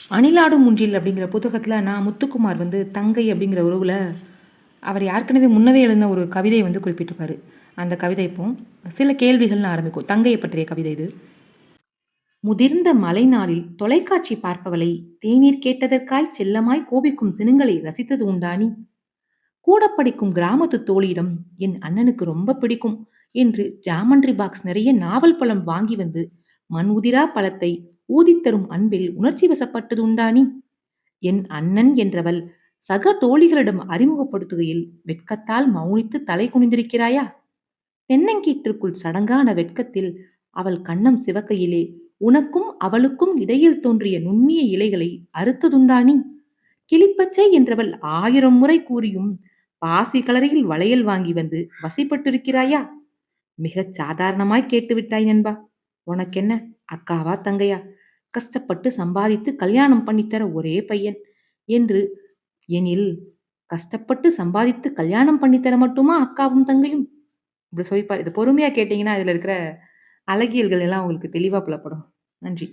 "அணிலாடும் முன்றில்" அப்படிங்கிற புத்தகத்தில நான் முத்துக்குமார் வந்து தங்கை அப்படிங்கிற உறவுல, அவர் ஏற்கனவே முன்னவே எழுதின ஒரு கவிதைய வந்து குறிப்பிட்டிருப்பாரு. அந்த கவிதை இப்போ சில கேள்விகள்னு ஆரம்பிக்கும். தங்கைய பற்றிய கவிதை இது. "முதிர்ந்த மழைநாளில் தொலைக்காட்சி பார்ப்பவளை, தேநீர் கேட்டதற்காய் செல்லமாய் கோபிக்கும் சினுங்களை ரசித்தது உண்டா நீ? கூடப் படிக்கும் கிராமத்துத் தோழியிடம் என் அண்ணனுக்கு ரொம்ப பிடிக்கும் என்று ஜாமண்ட்ரி பாக்ஸ் நிறைய நாவல் பழம் வாங்கி வந்து மண் உதிரா பழத்தை ஊதித் தரும் அன்பில் உணர்ச்சி வசப்பட்டது உண்டா நீ? என் அண்ணன் என்றவள் சக தோழிகளிடம் அறிமுகப்படுத்துகையில் வெட்கத்தால் மௌனித்து தலை குனிந்திருக்கிறாயா? தென்னங்கீற்றிற்குள் சடங்கான வெட்கத்தில் அவள் கன்னம் சிவக்கையிலே உனக்கும் அவளுக்கும் இடையில் தோன்றிய நுண்ணிய இலைகளை அறுத்ததுண்டா நீ? கிளிப்பச்சை என்றவள் 1000 முறை கூறியும் பாசி கலரியில் வளையல் வாங்கி வந்து வசிப்பட்டிருக்கிறாயா? மிகச் சாதாரணமாய் கேட்டுவிட்டாய் நண்பா. உனக்கென்ன, அக்காவா தங்கையா? கஷ்டப்பட்டு சம்பாதித்து கல்யாணம் பண்ணித்தர ஒரே பையன் என்று எனில், கஷ்டப்பட்டு சம்பாதித்து கல்யாணம் பண்ணித்தர மட்டுமா அக்காவும் தங்கையும்? இப்படி சொல்லிப்பாரு. இத பொறுமையா கேட்டீங்கன்னா, இதுல இருக்கிற அழகியல்கள் எல்லாம் உங்களுக்கு தெளிவா புலப்படும். நன்றி.